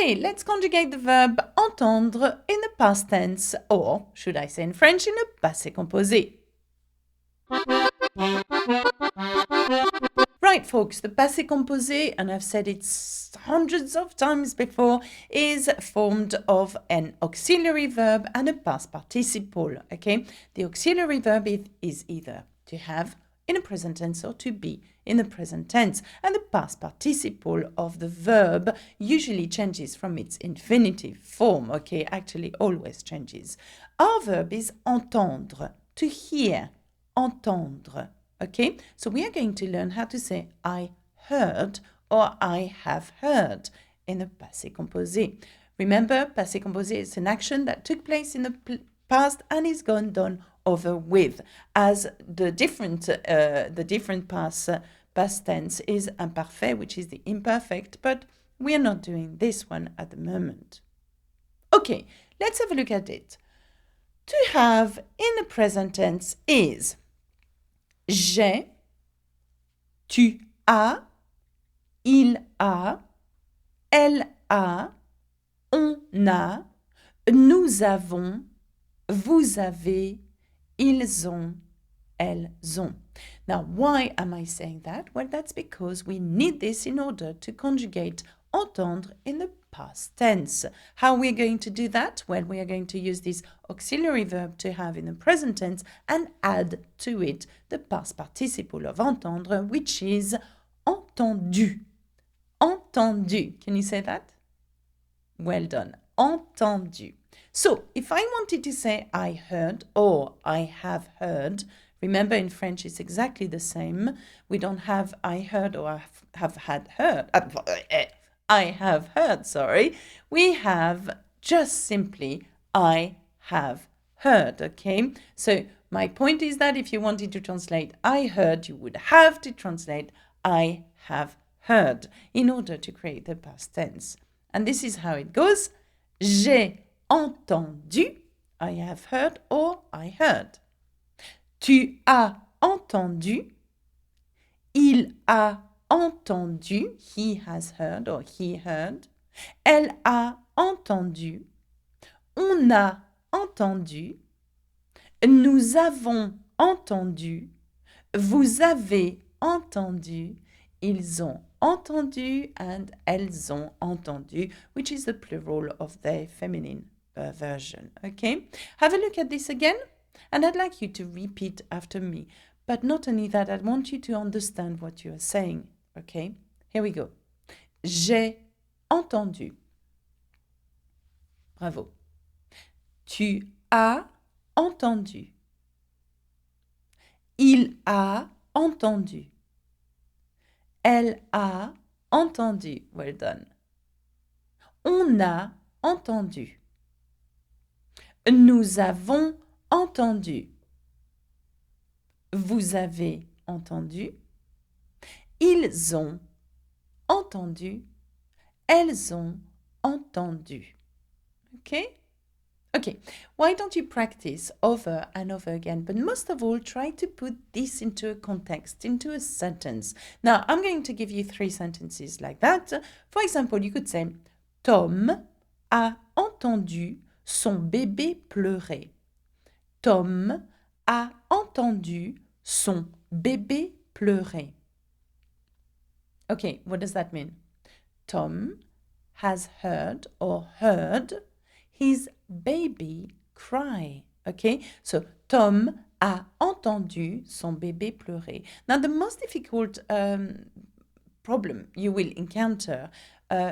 Okay, let's conjugate the verb entendre in the past tense, or should I say in French, in the passé composé. Right, folks, the passé composé, and I've said it hundreds of times before, is formed of an auxiliary verb and a past participle, okay? The auxiliary verb is either to have in the present tense or to be in the present tense. And the past participle of the verb usually changes from its infinitive form, okay? Actually, always changes. Our verb is entendre, to hear, entendre. Okay, so we are going to learn how to say I heard or I have heard in the passé composé. Remember, passé composé is an action that took place in the past and is gone done over with, as the different past tense is imparfait, which is the imperfect, but we are not doing this one at the moment. Okay, let's have a look at it. To have in the present tense is j'ai, tu as, il a, elle a, on a, nous avons, vous avez, ils ont, elles ont. Now, why am I saying that? Well, that's because we need this in order to conjugate entendre in the past tense. How we're going to do that? Well, we are going to use this auxiliary verb to have in the present tense and add to it the past participle of entendre, which is entendu. Entendu. Can you say that? Well done. Entendu. So, if I wanted to say I heard or I have heard, remember in French it's exactly the same. We don't have I heard or I have had heard. I have heard, sorry. We have just simply I have heard, okay? So my point is that if you wanted to translate I heard, you would have to translate I have heard in order to create the past tense. And this is how it goes. J'ai entendu, I have heard or I heard. Tu as entendu, il a entendu, he has heard or he heard. Elle a entendu, on a entendu, nous avons entendu, vous avez entendu, ils ont entendu, and elles ont entendu, which is the plural of their feminine version. Okay, have a look at this again, and I'd like you to repeat after me. But not only that, I want you to understand what you are saying. Okay, here we go. J'ai entendu. Bravo. Tu as entendu. Il a entendu. Elle a entendu. Well done. On a entendu. Nous avons entendu. Vous avez entendu. Ils ont entendu. Elles ont entendu. Okay? Okay, why don't you practice over and over again, but most of all, try to put this into a context, into a sentence. Now, I'm going to give you 3 sentences like that. For example, you could say, Tom a entendu son bébé pleurer. Tom a entendu son bébé pleurer. Okay, what does that mean? Tom has heard or heard his baby cry. Okay, so Tom a entendu son bébé pleurer. Now, the most difficult problem you will encounter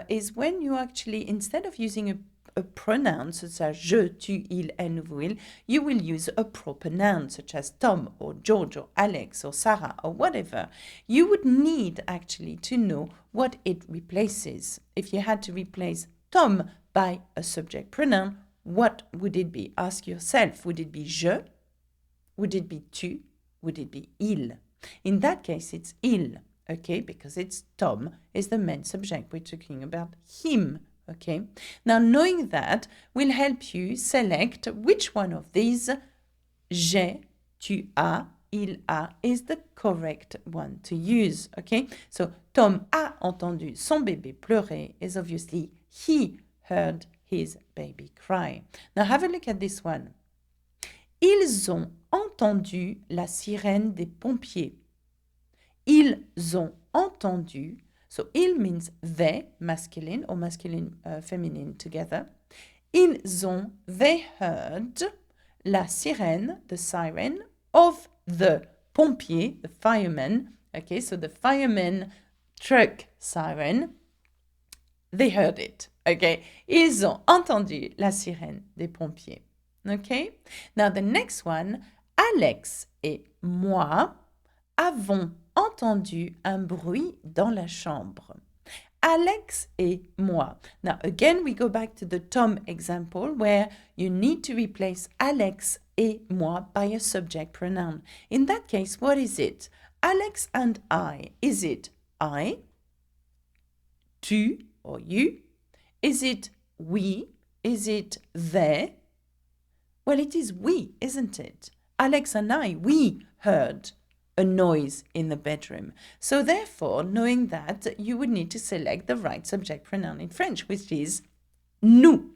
is when you actually, instead of using a pronoun such as je, tu, il, elle, vous, you will use a proper noun such as Tom or George or Alex or Sarah or whatever. You would need actually to know what it replaces. If you had to replace Tom by a subject pronoun, what would it be? Ask yourself, would it be je? Would it be tu? Would it be il? In that case, it's il, okay, because it's Tom is the main subject. We're talking about him, okay? Now, knowing that will help you select which one of these j'ai, tu as, il a is the correct one to use, okay? So, Tom a entendu son bébé pleurer is obviously he heard his baby cry. Now have a look at this one. Ils ont entendu la sirène des pompiers. Ils ont entendu. So il means they, masculine or masculine, feminine together. Ils ont, they heard la sirène, the siren of the pompier, the fireman. Okay, so the fireman truck siren. They heard it. Okay, ils ont entendu la sirène des pompiers. Okay, now the next one, Alex et moi avons entendu un bruit dans la chambre. Alex et moi. Now again, we go back to the Tom example where you need to replace Alex et moi by a subject pronoun. In that case, what is it? Alex and I. Is it I, tu or you? Is it we? Is it they? Well, it is we, isn't it? Alex and I, we heard a noise in the bedroom. So therefore, knowing that, you would need to select the right subject pronoun in French, which is nous.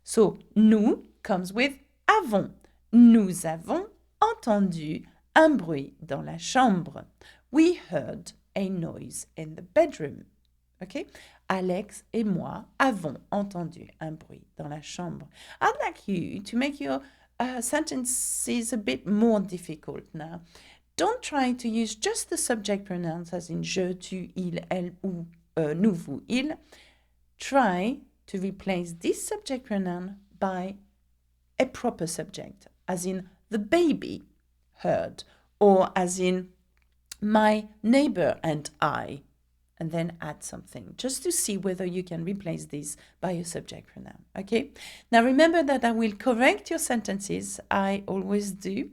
So nous comes with avons. Nous avons entendu un bruit dans la chambre. We heard a noise in the bedroom. Okay? Alex et moi avons entendu un bruit dans la chambre. I'd like you to make your sentences a bit more difficult now. Don't try to use just the subject pronouns as in je, tu, il, elle, ou, nous, vous, il. Try to replace this subject pronoun by a proper subject, as in the baby heard, or as in my neighbor and I, and then add something, just to see whether you can replace this by a subject pronoun, okay? Now remember that I will correct your sentences, I always do.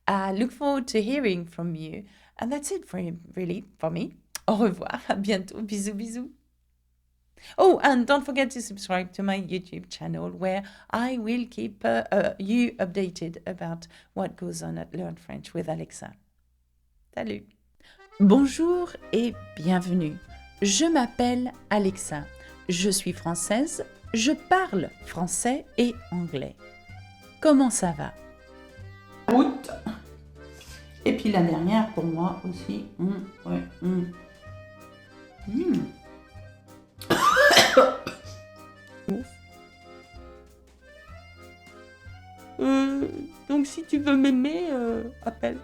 I look forward to hearing from you. And that's it for me. Au revoir, à bientôt, bisous, bisous. Oh, and don't forget to subscribe to my YouTube channel where I will keep you updated about what goes on at Learn French with Alexa. Salut. Bonjour et bienvenue. Je m'appelle Alexa. Je suis française. Je parle français et anglais. Comment ça va? Route. Et puis la dernière pour moi aussi. Donc si tu veux m'aimer, appelle.